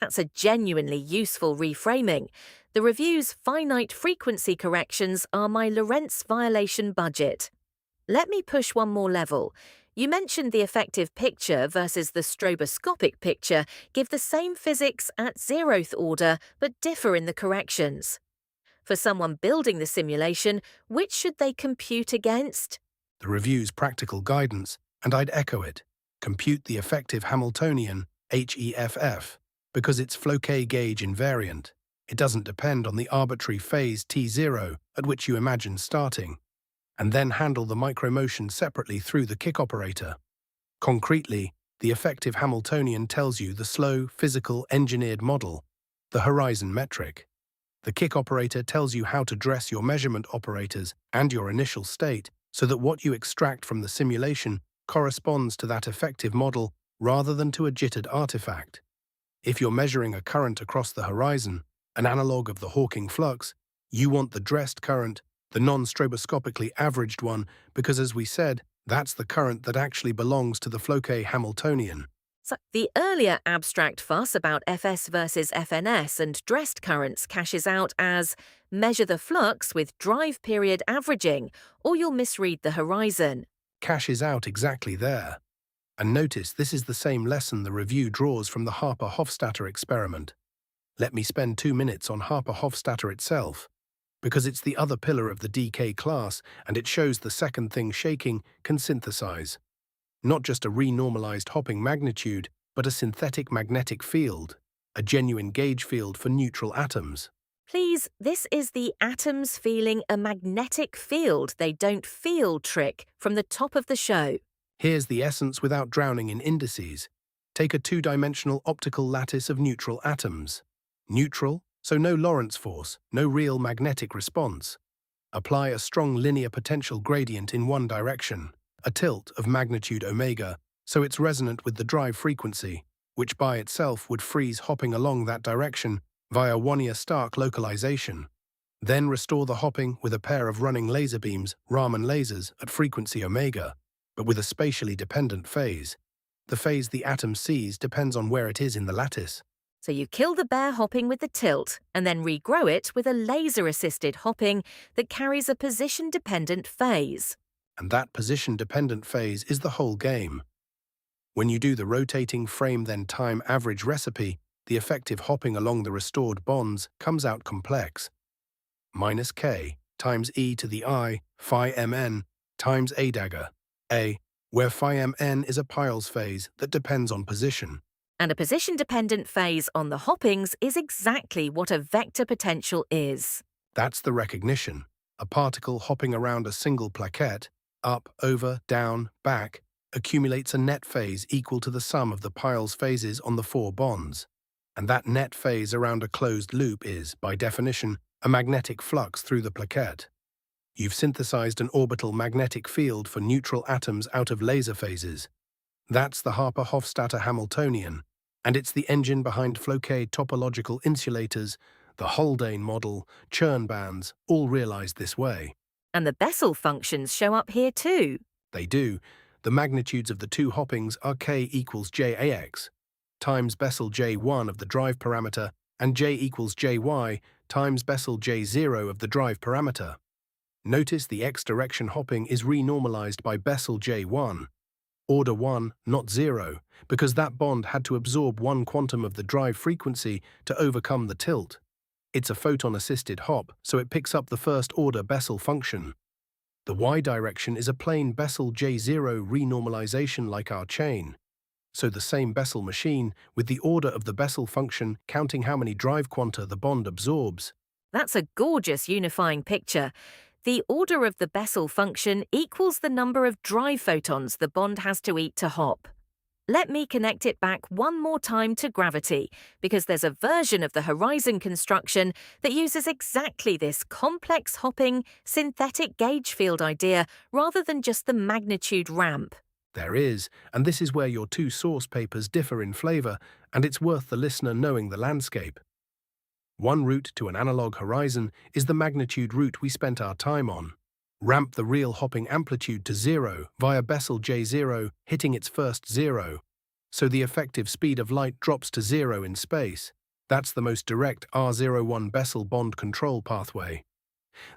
That's a genuinely useful reframing. The review's finite frequency corrections are my Lorentz violation budget. Let me push one more level. You mentioned the effective picture versus the stroboscopic picture give the same physics at 0th order but differ in the corrections. For someone building the simulation, which should they compute against? The review's practical guidance, and I'd echo it, compute the effective Hamiltonian, HEFF, because it's Floquet gauge invariant. It doesn't depend on the arbitrary phase T0 at which you imagine starting, and then handle the micromotion separately through the kick operator. Concretely, the effective Hamiltonian tells you the slow, physical, engineered model, the horizon metric. The kick operator tells you how to dress your measurement operators and your initial state so that what you extract from the simulation corresponds to that effective model rather than to a jittered artifact. If you're measuring a current across the horizon, an analog of the Hawking flux, you want the dressed current, the non-stroboscopically averaged one, because as we said, that's the current that actually belongs to the Floquet Hamiltonian. So the earlier abstract fuss about FS versus FNS and dressed currents cashes out as measure the flux with drive period averaging, or you'll misread the horizon. Cashes out exactly there. And notice this is the same lesson the review draws from the Harper-Hofstadter experiment. Let me spend 2 minutes on Harper-Hofstadter itself, because it's the other pillar of the DK class and it shows the second thing shaking can synthesize. Not just a renormalized hopping magnitude, but a synthetic magnetic field, a genuine gauge field for neutral atoms. Please, this is the atoms feeling a magnetic field they don't feel trick from the top of the show. Here's the essence without drowning in indices. Take a two-dimensional optical lattice of neutral atoms. Neutral, so no Lorentz force, no real magnetic response. Apply a strong linear potential gradient in one direction, a tilt of magnitude omega, so it's resonant with the drive frequency, which by itself would freeze hopping along that direction via Wannier-Stark localization. Then restore the hopping with a pair of running laser beams, Raman lasers, at frequency omega, but with a spatially dependent phase. The phase the atom sees depends on where it is in the lattice. So you kill the bare hopping with the tilt and then regrow it with a laser-assisted hopping that carries a position-dependent phase. And that position-dependent phase is the whole game. When you do the rotating frame then time average recipe, the effective hopping along the restored bonds comes out complex. Minus k times e to the I phi mn times a dagger, a, where phi mn is a Piles phase that depends on position. And a position-dependent phase on the hoppings is exactly what a vector potential is. That's the recognition. A particle hopping around a single plaquette, up, over, down, back, accumulates a net phase equal to the sum of the Piles phases on the 4 bonds. And that net phase around a closed loop is, by definition, a magnetic flux through the plaquette. You've synthesized an orbital magnetic field for neutral atoms out of laser phases. That's the Harper-Hofstadter Hamiltonian, and it's the engine behind Floquet topological insulators, the Haldane model, Chern bands, all realized this way. And the Bessel functions show up here too. They do. The magnitudes of the two hoppings are k equals jax, times Bessel j1 of the drive parameter, and j equals jy times Bessel j0 of the drive parameter. Notice the x-direction hopping is renormalized by Bessel j1. Order 1, not 0, because that bond had to absorb 1 quantum of the drive frequency to overcome the tilt. It's a photon-assisted hop, so it picks up the first-order Bessel function. The y direction is a plain Bessel j0 renormalization like our chain. So the same Bessel machine, with the order of the Bessel function counting how many drive quanta the bond absorbs. That's a gorgeous unifying picture. The order of the Bessel function equals the number of drive photons the bond has to eat to hop. Let me connect it back one more time to gravity, because there's a version of the horizon construction that uses exactly this complex hopping, synthetic gauge field idea rather than just the magnitude ramp. There is, and this is where your two source papers differ in flavor, and it's worth the listener knowing the landscape. One route to an analog horizon is the magnitude route we spent our time on. Ramp the real hopping amplitude to 0 via Bessel J0 hitting its first 0. So the effective speed of light drops to 0 in space. That's the most direct R01 Bessel bond control pathway.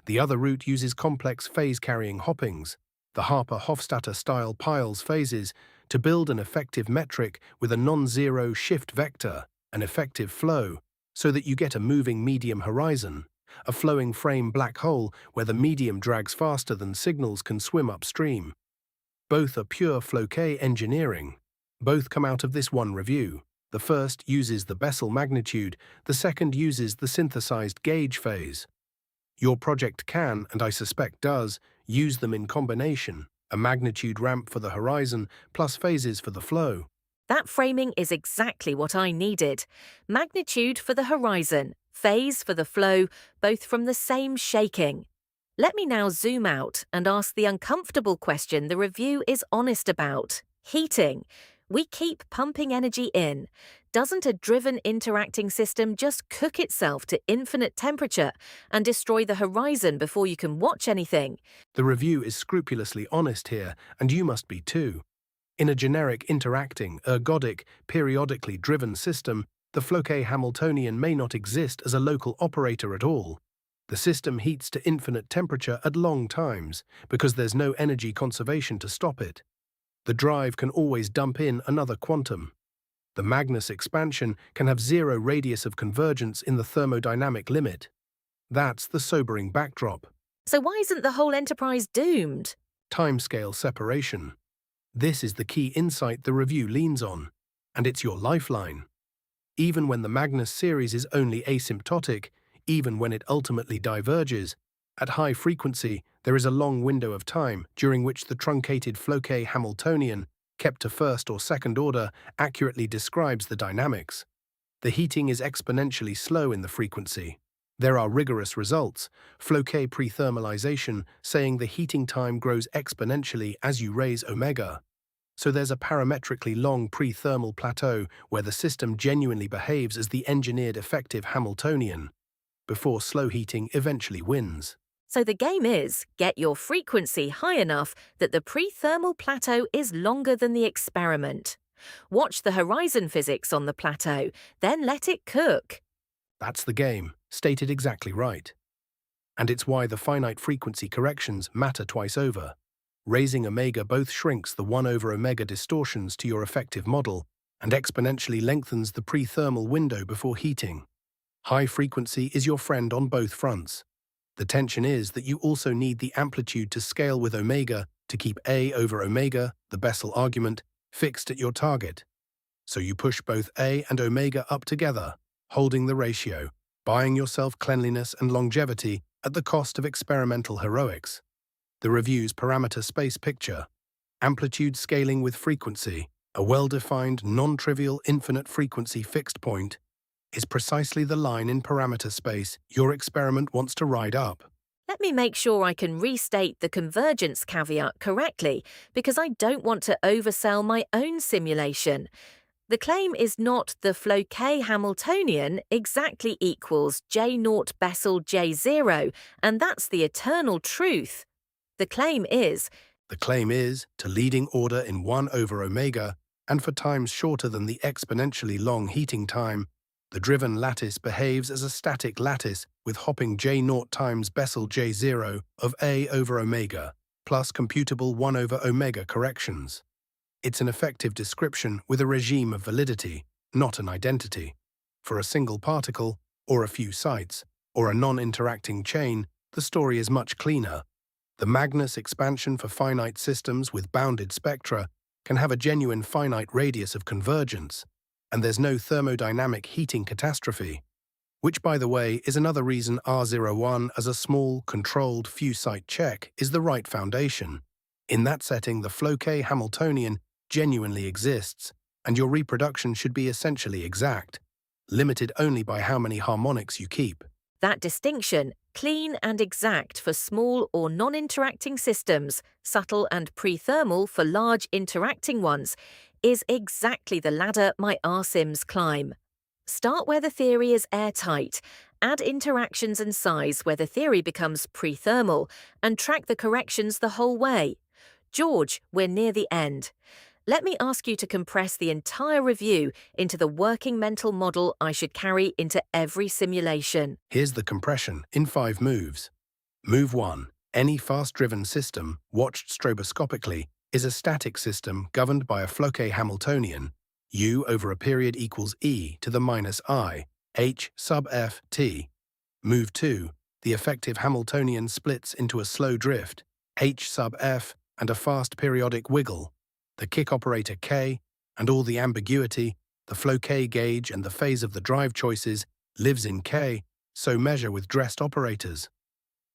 The other route uses complex phase-carrying hoppings, the Harper-Hofstadter style Piles phases, to build an effective metric with a non-zero shift vector, an effective flow, so that you get a moving medium horizon, a flowing frame black hole where the medium drags faster than signals can swim upstream. Both are pure Floquet engineering. Both come out of this one review. The first uses the Bessel magnitude, the second uses the synthesized gauge phase. Your project can, and I suspect does, use them in combination, a magnitude ramp for the horizon plus phases for the flow. That framing is exactly what I needed. Magnitude for the horizon, phase for the flow, both from the same shaking. Let me now zoom out and ask the uncomfortable question the review is honest about. Heating. We keep pumping energy in. Doesn't a driven interacting system just cook itself to infinite temperature and destroy the horizon before you can watch anything? The review is scrupulously honest here, and you must be too. In a generic, interacting, ergodic, periodically driven system, the Floquet Hamiltonian may not exist as a local operator at all. The system heats to infinite temperature at long times, because there's no energy conservation to stop it. The drive can always dump in another quantum. The Magnus expansion can have zero radius of convergence in the thermodynamic limit. That's the sobering backdrop. So why isn't the whole enterprise doomed? Timescale separation. This is the key insight the review leans on, and it's your lifeline. Even when the Magnus series is only asymptotic, even when it ultimately diverges, at high frequency there is a long window of time during which the truncated Floquet Hamiltonian, kept to first or second order, accurately describes the dynamics. The heating is exponentially slow in the frequency. There are rigorous results, Floquet prethermalization saying the heating time grows exponentially as you raise omega. So there's a parametrically long pre-thermal plateau where the system genuinely behaves as the engineered effective Hamiltonian, before slow heating eventually wins. So the game is, get your frequency high enough that the pre-thermal plateau is longer than the experiment. Watch the horizon physics on the plateau, then let it cook. That's the game, stated exactly right. And it's why the finite frequency corrections matter twice over. Raising omega both shrinks the 1 over omega distortions to your effective model and exponentially lengthens the pre-thermal window before heating. High frequency is your friend on both fronts. The tension is that you also need the amplitude to scale with omega to keep A over omega, the Bessel argument, fixed at your target. So you push both A and omega up together, holding the ratio, buying yourself cleanliness and longevity at the cost of experimental heroics. The review's parameter space picture, amplitude scaling with frequency, a well-defined, non-trivial infinite frequency fixed point, is precisely the line in parameter space your experiment wants to ride up. Let me make sure I can restate the convergence caveat correctly, because I don't want to oversell my own simulation. The claim is not the Floquet Hamiltonian exactly equals J0 Bessel J0, and that's the eternal truth. The claim is to leading order in 1 over omega, and for times shorter than the exponentially long heating time, the driven lattice behaves as a static lattice with hopping J0 times Bessel J0 of A over omega, plus computable 1 over omega corrections. It's an effective description with a regime of validity, not an identity. For a single particle, or a few sites, or a non-interacting chain, the story is much cleaner. The Magnus expansion for finite systems with bounded spectra can have a genuine finite radius of convergence, and there's no thermodynamic heating catastrophe, which, by the way, is another reason R01 as a small, controlled, few-site check is the right foundation. In that setting, the Floquet Hamiltonian genuinely exists, and your reproduction should be essentially exact, limited only by how many harmonics you keep. that distinction, clean and exact for small or non-interacting systems, subtle and pre-thermal for large interacting ones, is exactly the ladder my RSIMs climb. Start where the theory is airtight, add interactions and size where the theory becomes pre-thermal, and track the corrections the whole way. George, we're near the end. Let me ask you to compress the entire review into the working mental model I should carry into every simulation. Here's the compression in 5 moves. Move 1. Any fast-driven system, watched stroboscopically, is a static system governed by a Floquet Hamiltonian, U over a period equals E to the minus I, H sub F T. Move 2. The effective Hamiltonian splits into a slow drift, H sub F, and a fast periodic wiggle. The kick operator K, and all the ambiguity, the Floquet gauge and the phase of the drive choices, lives in K, so measure with dressed operators.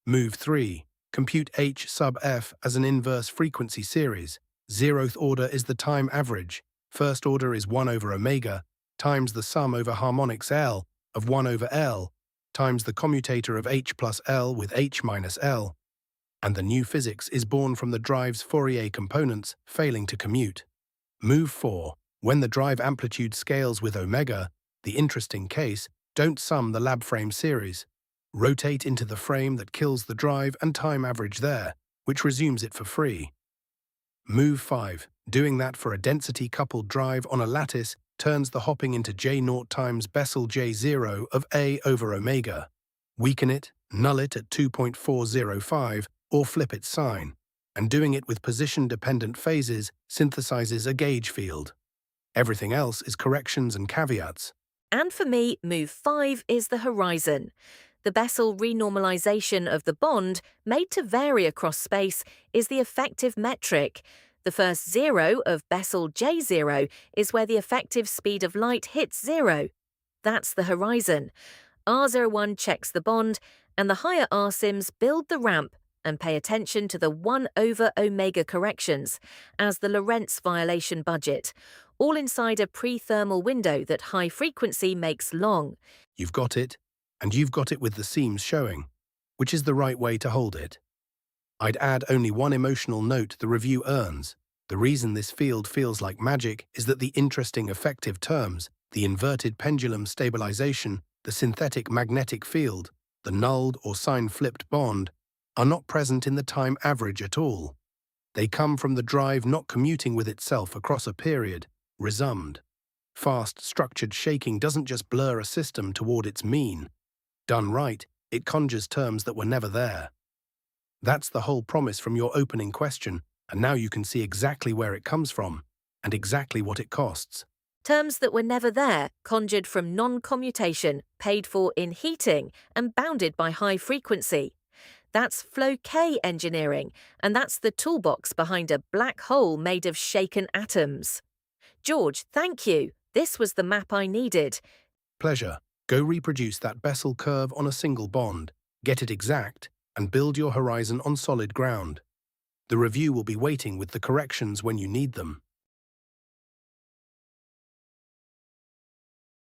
Move 3. Compute H sub F as an inverse frequency series. 0th order is the time average. First order is 1 over omega, times the sum over harmonics L of 1 over L, times the commutator of H plus L with H minus L. And the new physics is born from the drive's Fourier components failing to commute. Move 4. When the drive amplitude scales with omega, the interesting case, don't sum the lab frame series. Rotate into the frame that kills the drive and time average there, which resumes it for free. Move 5. Doing that for a density-coupled drive on a lattice turns the hopping into J0 times Bessel J0 of A over omega. Weaken it, null it at 2.405, or flip its sign, and doing it with position-dependent phases synthesizes a gauge field. Everything else is corrections and caveats. And for me, move 5 is the horizon. The Bessel renormalization of the bond, made to vary across space, is the effective metric. The first 0 of Bessel J0 is where the effective speed of light hits 0. That's the horizon. R01 checks the bond, and the higher RSIMs build the ramp and pay attention to the 1/omega corrections as the Lorentz violation budget, all inside a pre-thermal window that high frequency makes long. You've got it, and you've got it with the seams showing, which is the right way to hold it. I'd add only one emotional note the review earns. The reason this field feels like magic is that the interesting effective terms, the inverted pendulum stabilization, the synthetic magnetic field, the nulled or sign-flipped bond, are not present in the time average at all. They come from the drive not commuting with itself across a period, resumed. Fast, structured shaking doesn't just blur a system toward its mean. Done right, it conjures terms that were never there. That's the whole promise from your opening question, and now you can see exactly where it comes from, and exactly what it costs. Terms that were never there, conjured from non-commutation, paid for in heating, and bounded by high frequency. That's Floquet engineering, and that's the toolbox behind a black hole made of shaken atoms. George, thank you. This was the map I needed. Pleasure. Go reproduce that Bessel curve on a single bond, get it exact, and build your horizon on solid ground. The review will be waiting with the corrections when you need them.